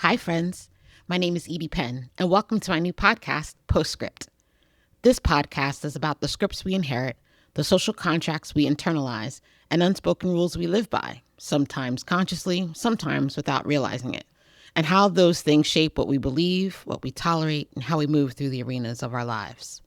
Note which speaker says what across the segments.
Speaker 1: Hi, friends. My name is Edie Penn, and welcome to my new podcast, PostScript. This podcast is about the scripts we inherit, the social contracts we internalize, and unspoken rules we live by, sometimes consciously, sometimes without realizing it, and how those things shape what we believe, what we tolerate, and how we move through the arenas of our lives.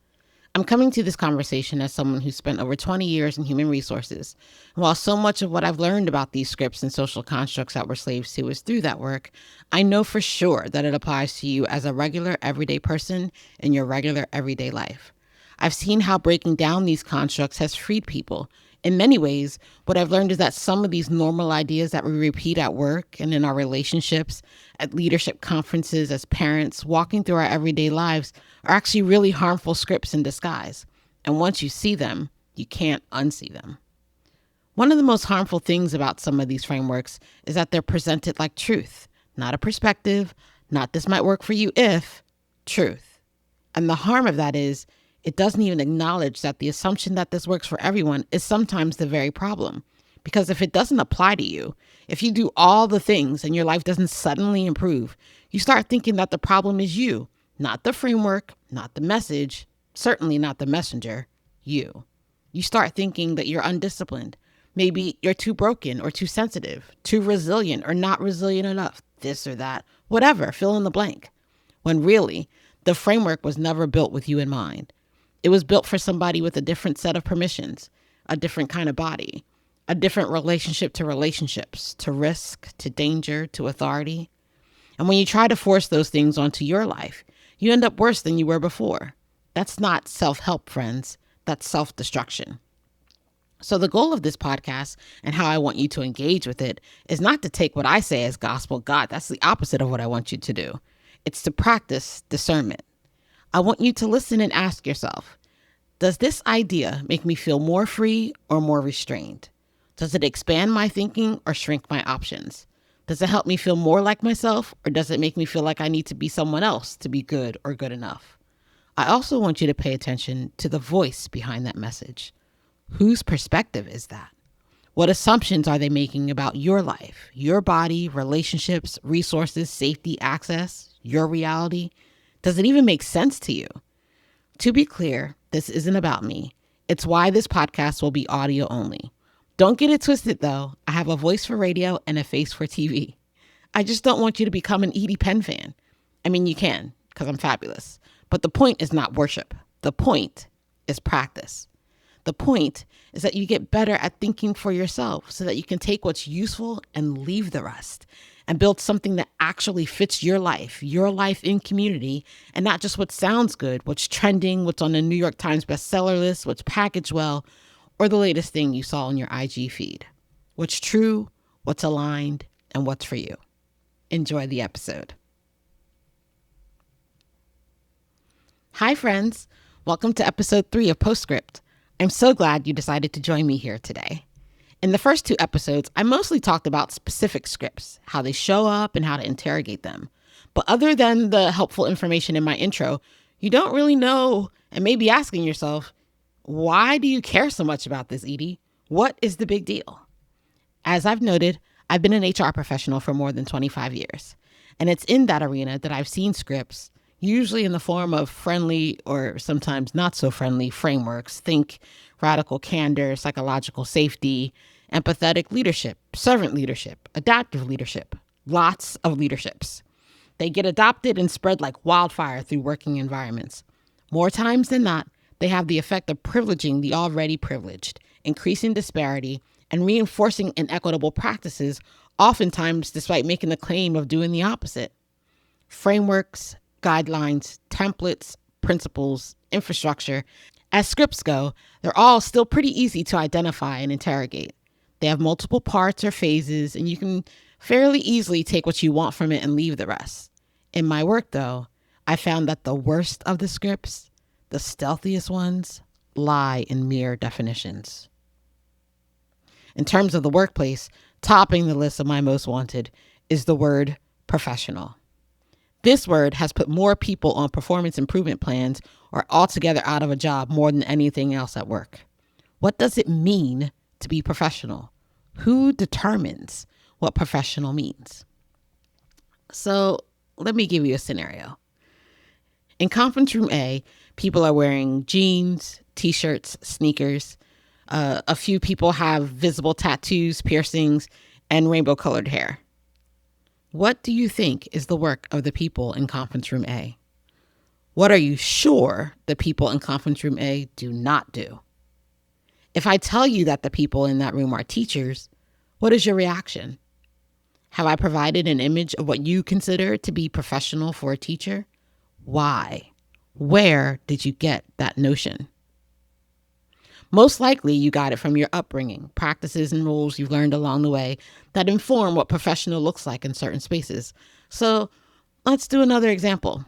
Speaker 1: I'm coming to this conversation as someone who spent over 20 years in human resources. And while so much of what I've learned about these scripts and social constructs that we're slaves to is through that work, I know for sure that it applies to you as a regular, everyday person in your regular, everyday life. I've seen how breaking down these constructs has freed people. In many ways, what I've learned is that some of these normal ideas that we repeat at work and in our relationships, at leadership conferences, as parents, walking through our everyday lives, are actually really harmful scripts in disguise. And once you see them, you can't unsee them. One of the most harmful things about some of these frameworks is that they're presented like truth, not a perspective, not this might work for you if, truth. And the harm of that is it doesn't even acknowledge that the assumption that this works for everyone is sometimes the very problem. Because if it doesn't apply to you, if you do all the things and your life doesn't suddenly improve, you start thinking that the problem is you, not the framework, not the message, certainly not the messenger, you. You start thinking that you're undisciplined. Maybe you're too broken or too sensitive, too resilient or not resilient enough, this or that, whatever, fill in the blank. When really, the framework was never built with you in mind. It was built for somebody with a different set of permissions, a different kind of body, a different relationship to relationships, to risk, to danger, to authority. And when you try to force those things onto your life, you end up worse than you were before. That's not self-help, friends. That's self-destruction. So the goal of this podcast and how I want you to engage with it is not to take what I say as gospel. God, that's the opposite of what I want you to do. It's to practice discernment. I want you to listen and ask yourself, does this idea make me feel more free or more restrained? Does it expand my thinking or shrink my options? Does it help me feel more like myself, or does it make me feel like I need to be someone else to be good or good enough? I also want you to pay attention to the voice behind that message. Whose perspective is that? What assumptions are they making about your life, your body, relationships, resources, safety, access, your reality? Does it even make sense to you? To be clear, this isn't about me. It's why this podcast will be audio only. Don't get it twisted, though. I have a voice for radio and a face for TV. I just don't want you to become an Edie Penn fan. I mean, you can, because I'm fabulous. But the point is not worship. The point is practice. The point is that you get better at thinking for yourself so that you can take what's useful and leave the rest and build something that actually fits your life in community, and not just what sounds good, what's trending, what's on the New York Times bestseller list, what's packaged well, or the latest thing you saw on your IG feed. What's true, what's aligned, and what's for you. Enjoy the episode. Hi, friends. Welcome to episode 3 of PostScript. I'm so glad you decided to join me here today. In the first 2 episodes, I mostly talked about specific scripts, how they show up and how to interrogate them. But other than the helpful information in my intro, you don't really know and may be asking yourself, why do you care so much about this, Edie? What is the big deal? As I've noted, I've been an HR professional for more than 25 years. And it's in that arena that I've seen scripts, usually in the form of friendly or sometimes not so friendly frameworks. Think radical candor, psychological safety, empathetic leadership, servant leadership, adaptive leadership, lots of leaderships. They get adopted and spread like wildfire through working environments. More times than not, they have the effect of privileging the already privileged, increasing disparity, and reinforcing inequitable practices, oftentimes despite making the claim of doing the opposite. Frameworks, guidelines, templates, principles, infrastructure, as scripts go, they're all still pretty easy to identify and interrogate. They have multiple parts or phases, and you can fairly easily take what you want from it and leave the rest. In my work, though, I found that the worst of the scripts, the stealthiest ones, lie in mere definitions. In terms of the workplace, topping the list of my most wanted is the word professional. This word has put more people on performance improvement plans or altogether out of a job more than anything else at work. What does it mean to be professional? Who determines what professional means? So Let me give you a scenario. In conference room A, people are wearing jeans, t-shirts, sneakers. A few people have visible tattoos, piercings, and rainbow-colored hair. What do you think is the work of the people in conference room A? What are you sure the people in conference room A do not do? If I tell you that the people in that room are teachers, what is your reaction? Have I provided an image of what you consider to be professional for a teacher? Why? Where did you get that notion? Most likely you got it from your upbringing, practices and rules you've learned along the way that inform what professional looks like in certain spaces. So let's do another example.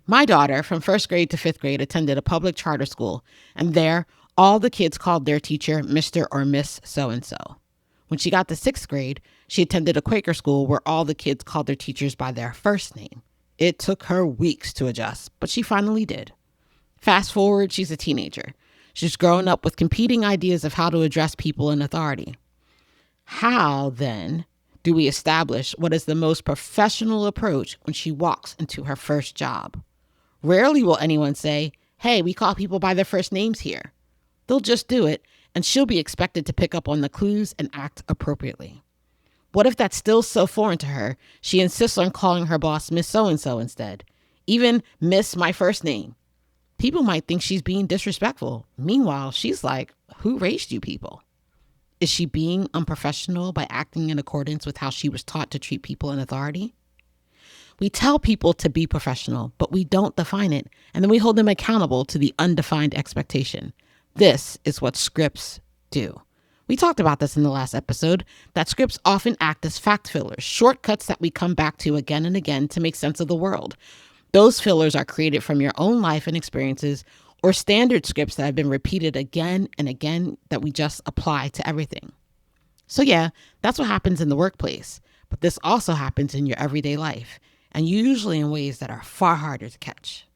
Speaker 1: My daughter, from first grade to fifth grade, attended a public charter school, and there, all the kids called their teacher Mr. or Miss so-and-so. When she got to sixth grade, she attended a Quaker school where all the kids called their teachers by their first name. It took her weeks to adjust, but she finally did. Fast forward, she's a teenager. She's grown up with competing ideas of how to address people in authority. How, then, do we establish what is the most professional approach when she walks into her first job? Rarely will anyone say, hey, we call people by their first names here. They'll just do it, and she'll be expected to pick up on the clues and act appropriately. What if that's still so foreign to her, she insists on calling her boss Miss So-and-so instead? Even Miss my first name. People might think she's being disrespectful. Meanwhile, she's like, who raised you people? Is she being unprofessional by acting in accordance with how she was taught to treat people in authority? We tell people to be professional, but we don't define it, and then we hold them accountable to the undefined expectation. This is what scripts do. We talked about this in the last episode, that scripts often act as fact fillers, shortcuts that we come back to again and again to make sense of the world. Those fillers are created from your own life and experiences, or standard scripts that have been repeated again and again that we just apply to everything. So yeah, that's what happens in the workplace, but this also happens in your everyday life, and usually in ways that are far harder to catch.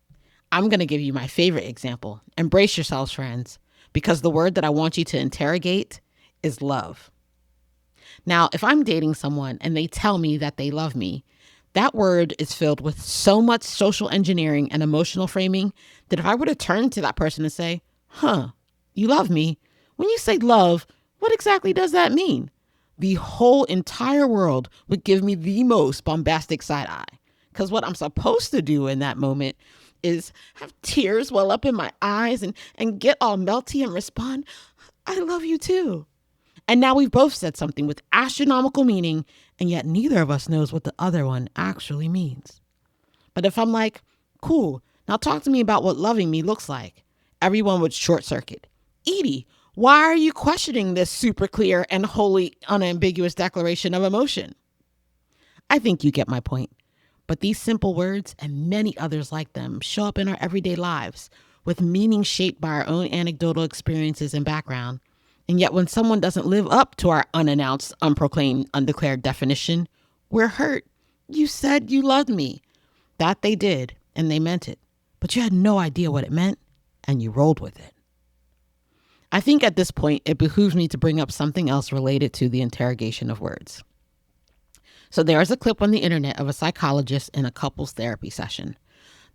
Speaker 1: I'm going to give you my favorite example. Embrace yourselves, friends, because the word that I want you to interrogate is love. Now, if I'm dating someone and they tell me that they love me, that word is filled with so much social engineering and emotional framing that if I were to turn to that person and say, you love me? When you say love, what exactly does that mean? The whole entire world would give me the most bombastic side eye. Because what I'm supposed to do in that moment is have tears well up in my eyes and get all melty and respond, I love you too. And now we've both said something with astronomical meaning, and yet neither of us knows what the other one actually means. But if I'm like, cool, now talk to me about what loving me looks like, everyone would short circuit. Edie, why are you questioning this super clear and wholly unambiguous declaration of emotion? I think you get my point. But these simple words and many others like them show up in our everyday lives with meaning shaped by our own anecdotal experiences and background. And yet when someone doesn't live up to our unannounced, unproclaimed, undeclared definition, we're hurt. You said you loved me. That they did, and they meant it. But you had no idea what it meant, and you rolled with it. I think at this point, it behooves me to bring up something else related to the interrogation of words. So there is a clip on the internet of a psychologist in a couples therapy session.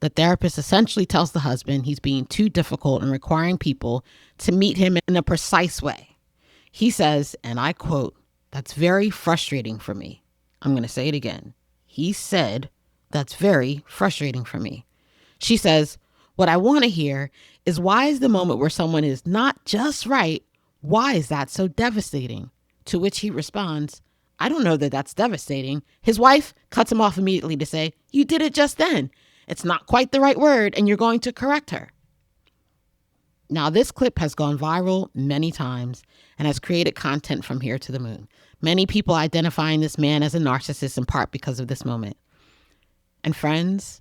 Speaker 1: The therapist essentially tells the husband he's being too difficult and requiring people to meet him in a precise way. He says, and I quote, "That's very frustrating for me." I'm going to say it again. He said, "That's very frustrating for me." She says, "What I want to hear is why is the moment where someone is not just right, why is that so devastating?" To which he responds, "I don't know that that's devastating." His wife cuts him off immediately to say, "You did it just then. It's not quite the right word and you're going to correct her." Now, this clip has gone viral many times and has created content from here to the moon. Many people identifying this man as a narcissist in part because of this moment. And friends,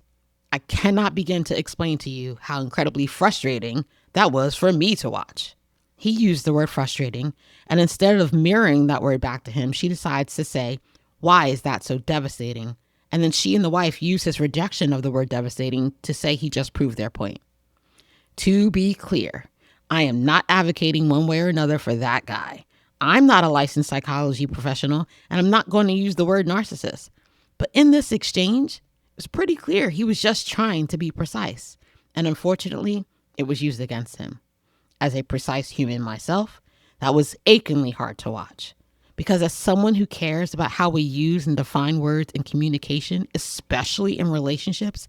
Speaker 1: I cannot begin to explain to you how incredibly frustrating that was for me to watch. He used the word frustrating, and instead of mirroring that word back to him, she decides to say, "Why is that so devastating?" And then she and the wife use his rejection of the word devastating to say he just proved their point. To be clear, I am not advocating one way or another for that guy. I'm not a licensed psychology professional, and I'm not going to use the word narcissist. But in this exchange, it was pretty clear he was just trying to be precise. And unfortunately, it was used against him. As a precise human myself, that was achingly hard to watch. Because as someone who cares about how we use and define words in communication, especially in relationships,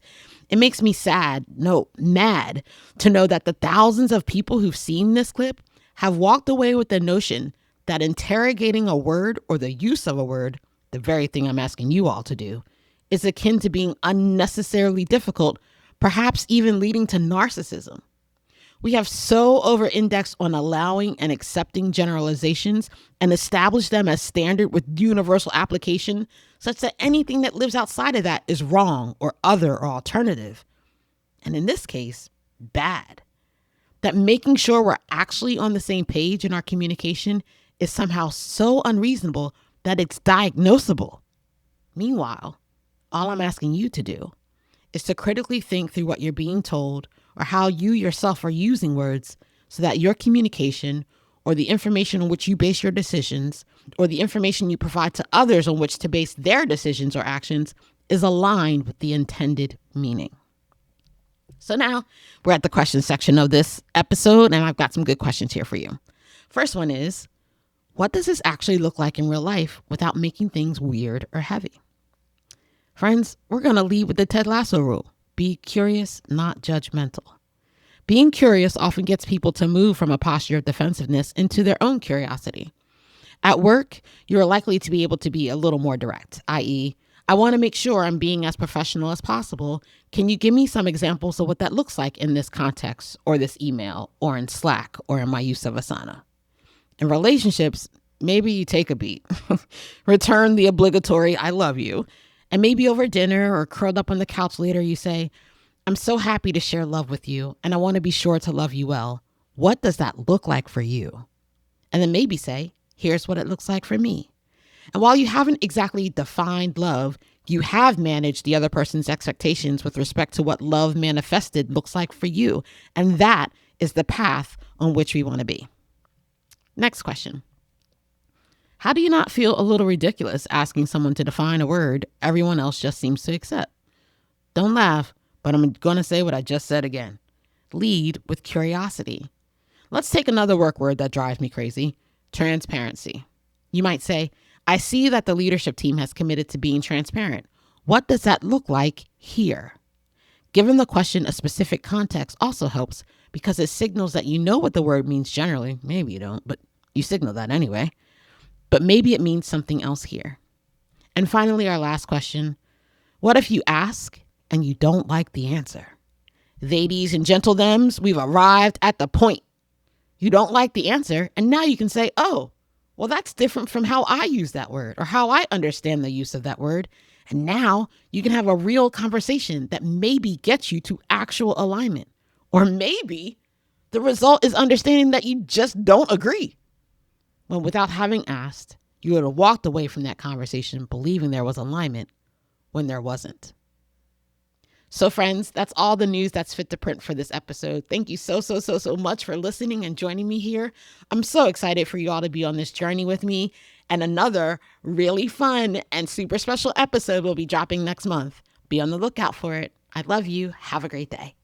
Speaker 1: it makes me mad to know that the thousands of people who've seen this clip have walked away with the notion that interrogating a word or the use of a word, the very thing I'm asking you all to do, is akin to being unnecessarily difficult, perhaps even leading to narcissism. We have so over-indexed on allowing and accepting generalizations and established them as standard with universal application, such that anything that lives outside of that is wrong or other or alternative. And in this case, bad. That making sure we're actually on the same page in our communication is somehow so unreasonable that it's diagnosable. Meanwhile, all I'm asking you to do is to critically think through what you're being told or how you yourself are using words so that your communication or the information on which you base your decisions or the information you provide to others on which to base their decisions or actions is aligned with the intended meaning. So now we're at the question section of this episode, and I've got some good questions here for you. First one is, what does this actually look like in real life without making things weird or heavy? Friends, we're going to lead with the Ted Lasso rule. Be curious, not judgmental. Being curious often gets people to move from a posture of defensiveness into their own curiosity. At work, you're likely to be able to be a little more direct, i.e., I want to make sure I'm being as professional as possible. Can you give me some examples of what that looks like in this context or this email or in Slack or in my use of Asana? In relationships, maybe you take a beat, return the obligatory I love you, and maybe over dinner or curled up on the couch later, you say, I'm so happy to share love with you, and I want to be sure to love you well. What does that look like for you? And then maybe say, here's what it looks like for me. And while you haven't exactly defined love, you have managed the other person's expectations with respect to what love manifested looks like for you. And that is the path on which we want to be. Next question. How do you not feel a little ridiculous asking someone to define a word everyone else just seems to accept? Don't laugh, but I'm going to say what I just said again. Lead with curiosity. Let's take another work word that drives me crazy, transparency. You might say, I see that the leadership team has committed to being transparent. What does that look like here? Giving the question a specific context also helps because it signals that you know what the word means generally. Maybe you don't, but you signal that anyway. But maybe it means something else here. And finally, our last question. What if you ask and you don't like the answer? Ladies and gentlethems, we've arrived at the point. You don't like the answer, and now you can say, oh, well, that's different from how I use that word or how I understand the use of that word. And now you can have a real conversation that maybe gets you to actual alignment. Or maybe the result is understanding that you just don't agree. Well, without having asked, you would have walked away from that conversation believing there was alignment when there wasn't. So friends, that's all the news that's fit to print for this episode. Thank you so much for listening and joining me here. I'm so excited for you all to be on this journey with me. And another really fun and super special episode will be dropping next month. Be on the lookout for it. I love you. Have a great day.